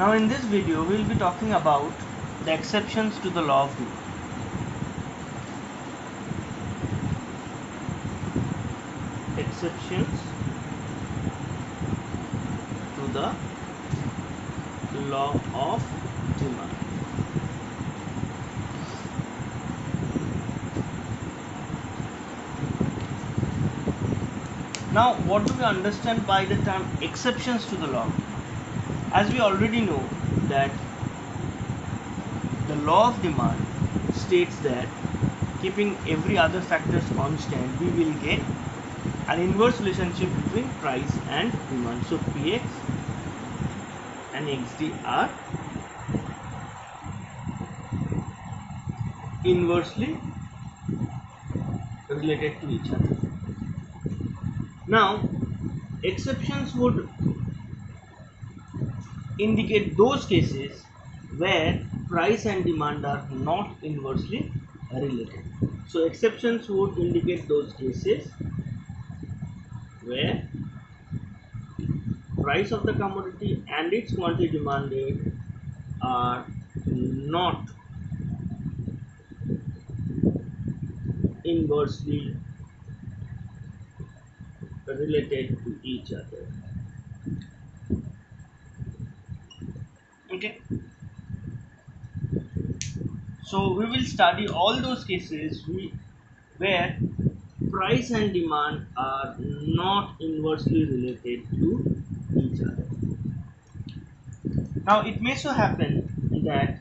Now in this video we will be talking about the exceptions to the law of demand. Exceptions to the law of demand. Now what do we understand by the term exceptions to the law of demand? As we already know that the law of demand states that keeping every other factors constant, we will get an inverse relationship between price and demand. So Px and Xd are inversely related to each other. Now exceptions would indicate those cases where price and demand are not inversely related. So exceptions would indicate those cases where price of the commodity and its quantity demanded are not inversely related to each other. Okay, so we will study all those cases where price and demand are not inversely related to each other. Now it may so happen that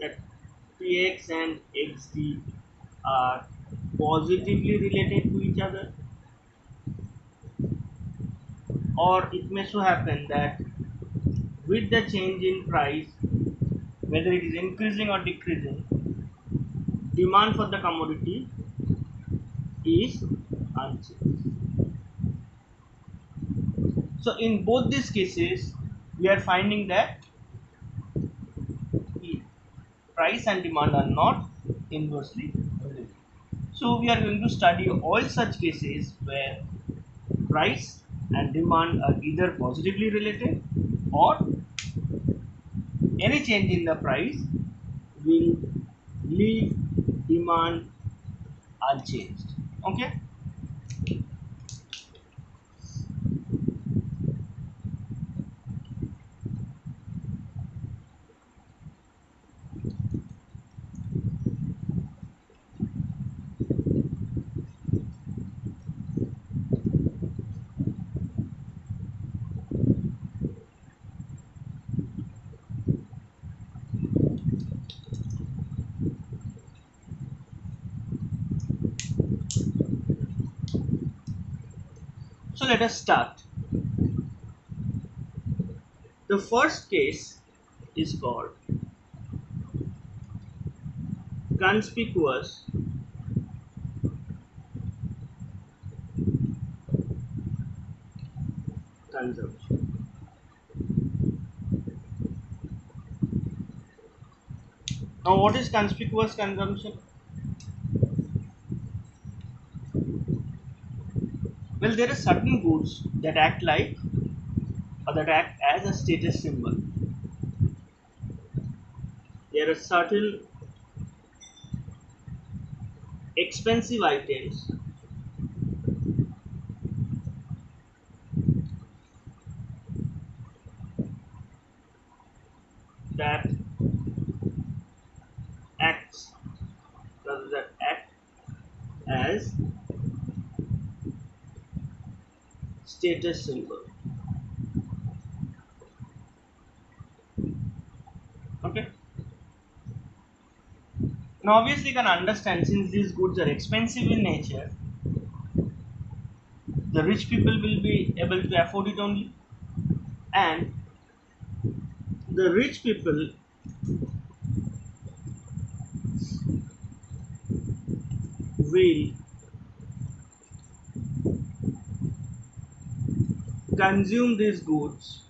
that Px and Xd are positively related to each other, or it may so happen that with the change in price, whether it is increasing or decreasing, demand for the commodity is unchanged. So in both these cases we are finding that price and demand are not inversely related. So we are going to study all such cases where price and demand are either positively related, or any change in the price will leave demand unchanged. Okay. So let us start. The first case is called conspicuous consumption. Now what is conspicuous consumption? Well, there are certain goods that act like, or that act as a status symbol. There are certain expensive items that acts that act as status symbol. Okay. Now obviously you can understand, since these goods are expensive in nature, the rich people will be able to afford it only, and the rich people will consume these goods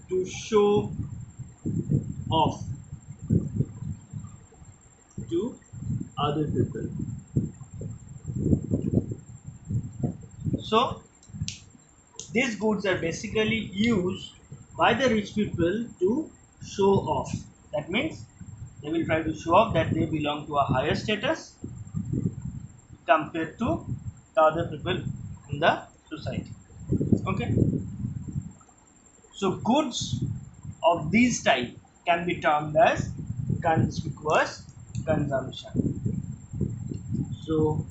to show off to other people. So these goods are basically used by the rich people to show off. That means they will try to show off that they belong to a higher status compared to the other people in the society. Okay. So goods of this type can be termed as conspicuous consumption. So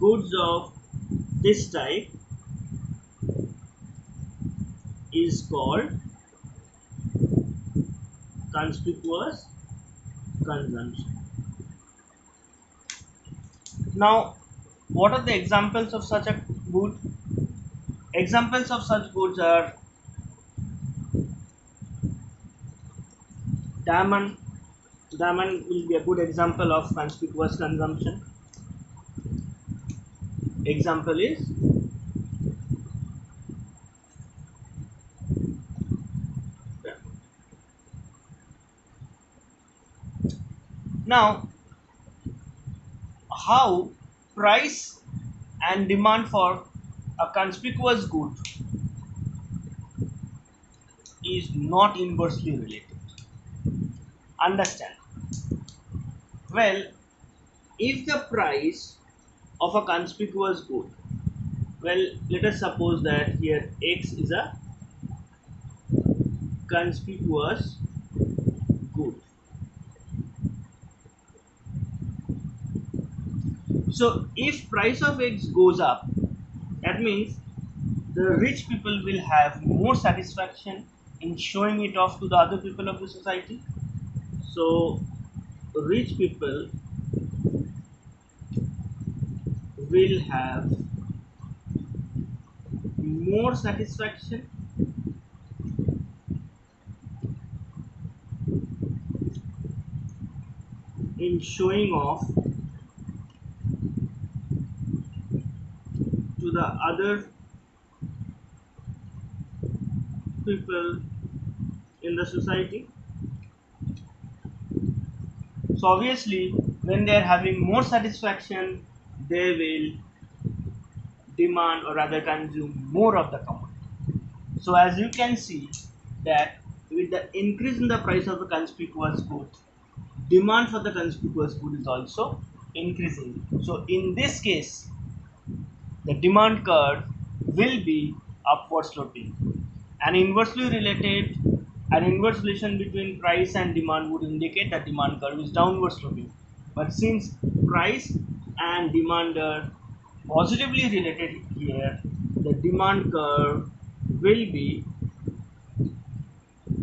goods of this type is called conspicuous consumption. Now, what are the examples of such a good? Examples of such goods are diamond. Diamond will be a good example of conspicuous consumption. Example is now how price and demand for a conspicuous good is not inversely related. Understand? Well, if the price of a conspicuous good, well, let us suppose that here X is a conspicuous good. So if price of X goes up, that means the rich people will have more satisfaction in showing it off to the other people of the society. So rich people will have more satisfaction in showing off to the other people in the society. So obviously when they are having more satisfaction, they will demand or rather consume more of the commodity. So as you can see that with the increase in the price of the conspicuous good, demand for the conspicuous good is also increasing. So in this case, the demand curve will be upward sloping. An inversely related, an inverse relation between price and demand would indicate that demand curve is downward sloping. But since price and demand are positively related here, the demand curve will be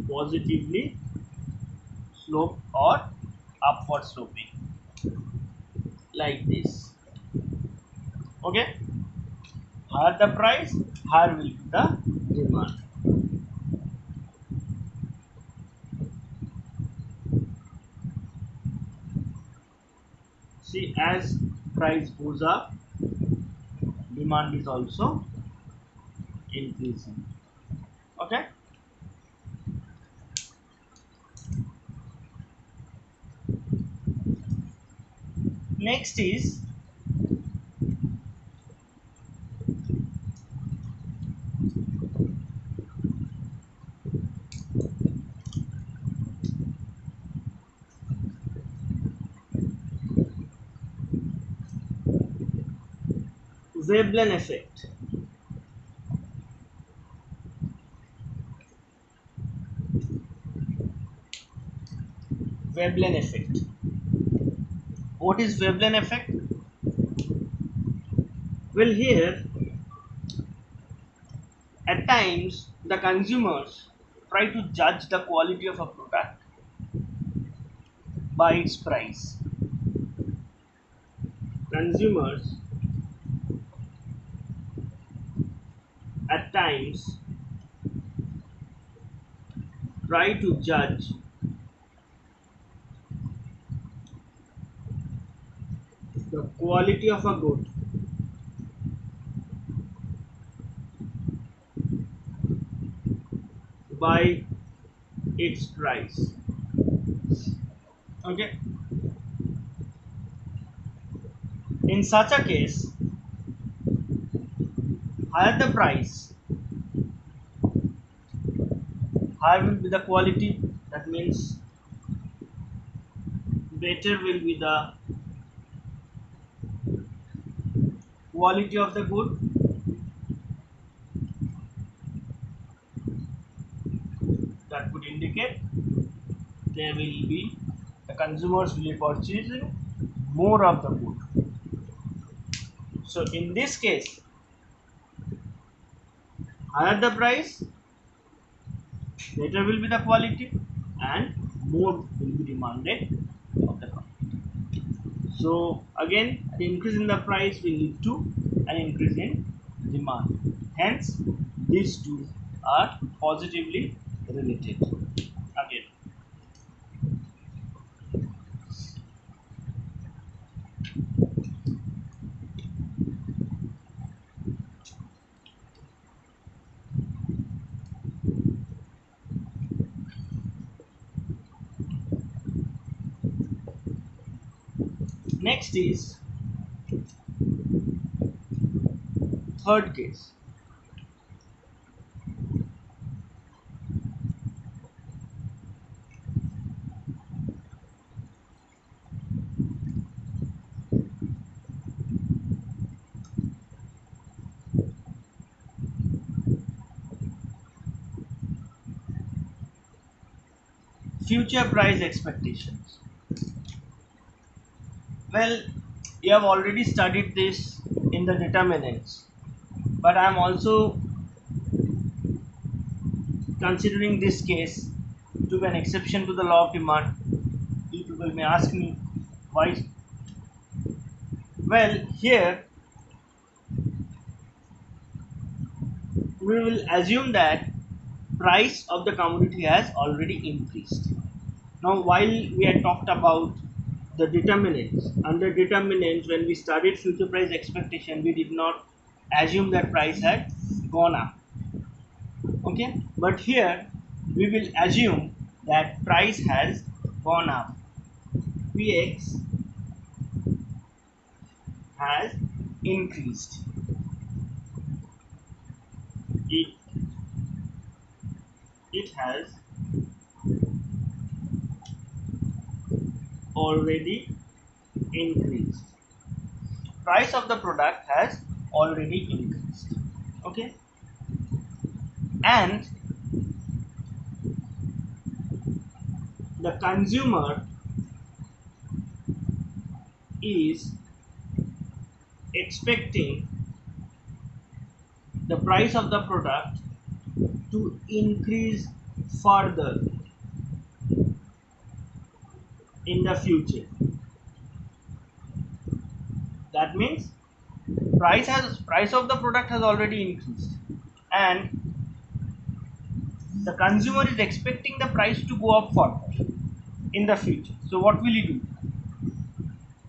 positively sloped or upward sloping like this. Okay, higher the price, higher will be the demand. See, as price goes up, demand is also increasing. Okay. Next is Veblen effect. Veblen effect. What is Veblen effect? Well, here at times the consumers try to judge the quality of a product by its price. Consumers at times try to judge the quality of a good by its price. Okay. In such a case, higher the price, higher will be the quality. That means better will be the quality of the good. That would indicate there will be the consumers will be purchasing more of the good. So in this case, higher the price, better will be the quality, and more will be demanded of the company. So again, the increase in the price will lead to an increase in demand. Hence, these two are positively related. Again, next is third case. Future price expectations. Well, you have already studied this in the determinants, but I am also considering this case to be an exception to the law of demand. People may ask me why. Well, here we will assume that price of the commodity has already increased. Now, while we had talked about the determinants, under determinants, when we studied future price expectation, we did not assume that price had gone up. Okay, but here we will assume that price has gone up. Px has increased. It it has already increased. Price of the product has already increased. Okay, and the consumer is expecting the price of the product to increase further in the future. That means price of the product has already increased, and the consumer is expecting the price to go up further in the future. So what will he do?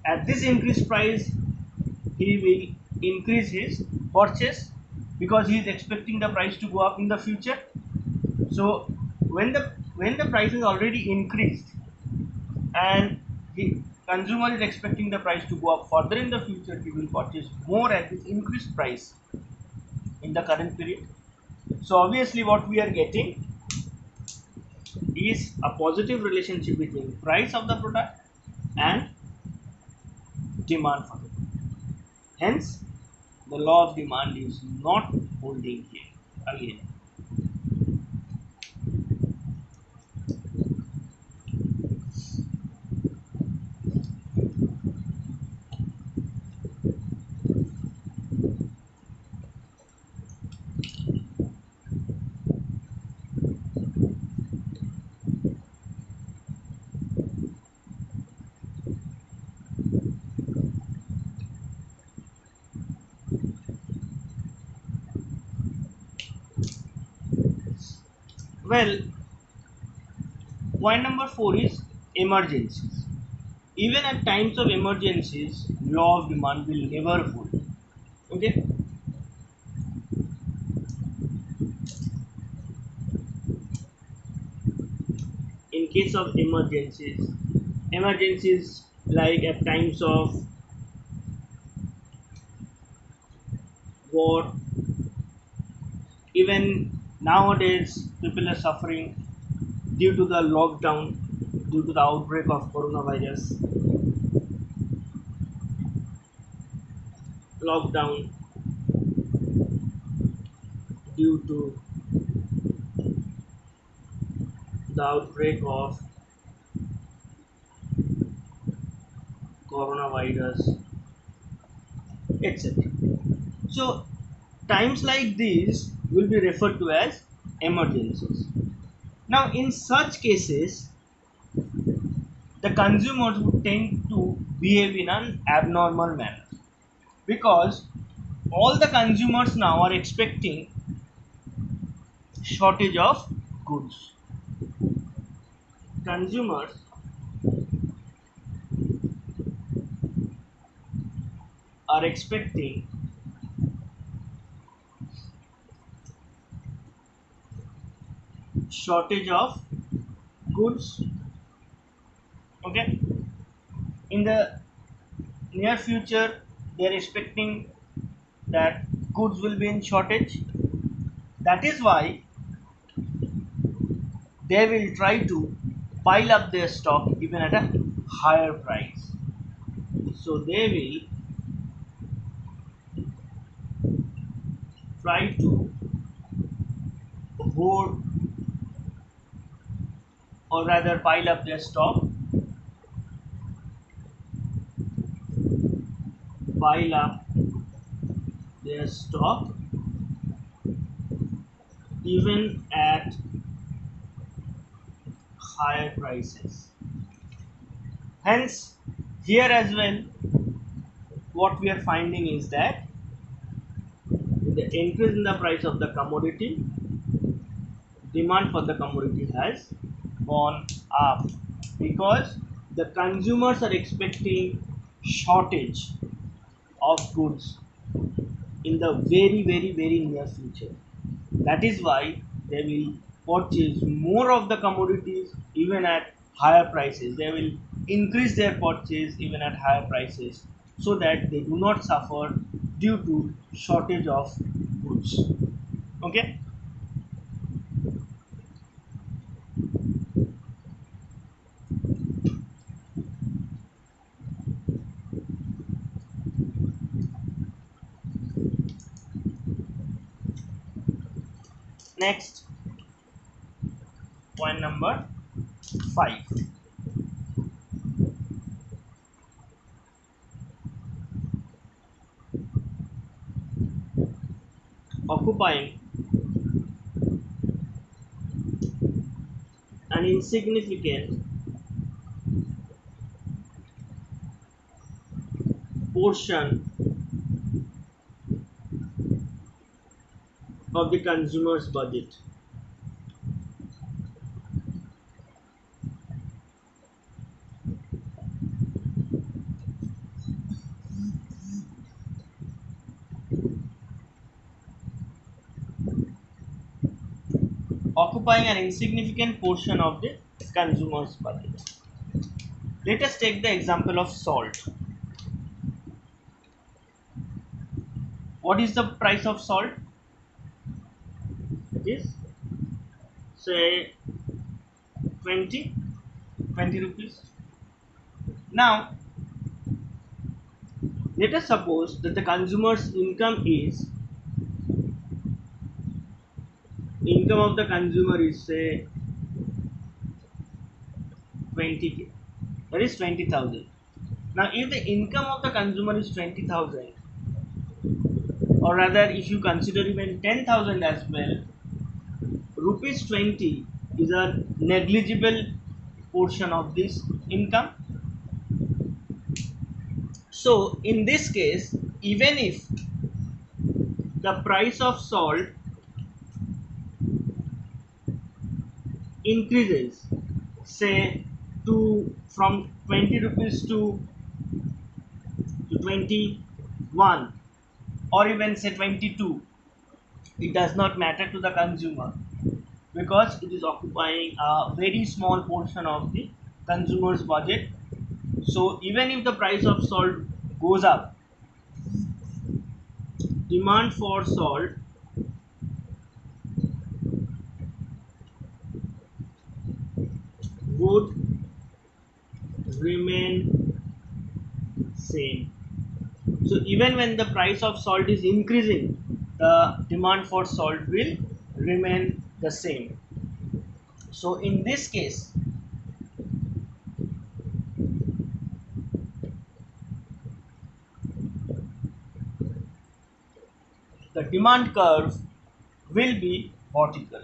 At this increased price, he will increase his purchase because he is expecting the price to go up in the future. So when the price is already increased and the consumer is expecting the price to go up further in the future, he will purchase more at this increased price in the current period. So obviously what we are getting is a positive relationship between price of the product and demand for it. Hence, the law of demand is not holding here again. Well, point number 4 is emergencies. Even at times of emergencies, law of demand will never hold. Okay. In case of emergencies like at times of war, Even nowadays, people are suffering due to the lockdown, due to the outbreak of coronavirus. Lockdown due to the outbreak of coronavirus, etc. So, times like these will be referred to as emergencies. Now, in such cases, the consumers would tend to behave in an abnormal manner because all the consumers now are expecting shortage of goods. Consumers are expecting shortage of goods. Okay, in the near future, they are expecting that goods will be in shortage. That is why they will try to pile up their stock even at a higher price. So they will try to hoard or rather pile up their stock, pile up their stock even at higher prices. Hence, here as well, what we are finding is that the increase in the price of the commodity, demand for the commodity has gone up because the consumers are expecting shortage of goods in the very near future. That is why they will purchase more of the commodities even at higher prices. They will increase their purchase even at higher prices so that they do not suffer due to shortage of goods. Okay. Next, point number 5. Occupying an insignificant portion of the consumer's budget. Occupying an insignificant portion of the consumer's budget. Let us take the example of salt. What is the price of salt? It is say 20 rupees. Now, let us suppose that the consumer's income of the consumer is say 20k. That is 20,000. Now, if the income of the consumer is 20,000, or rather, if you consider even 10,000 as well, rupees 20 is a negligible portion of this income. So, in this case, even if the price of salt increases, say to from 20 rupees to 21 or even say 22, it does not matter to the consumer because it is occupying a very small portion of the consumer's budget. So even if the price of salt goes up, demand for salt would remain same. So even when the price of salt is increasing, the demand for salt will remain the same. So in this case, the demand curve will be vertical.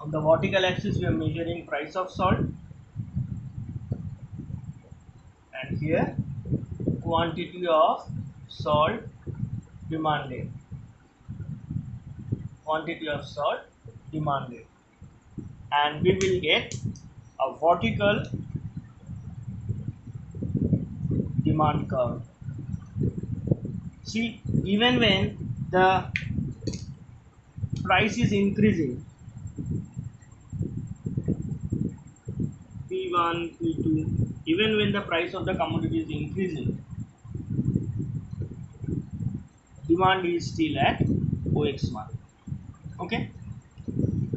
On the vertical axis, we are measuring price of salt, and here quantity of salt demanded. Quantity of salt demanded, and we will get a vertical demand curve. See, even when the price is increasing, P1, P2, even when the price of the commodity is increasing, demand is still at OX1. Okay.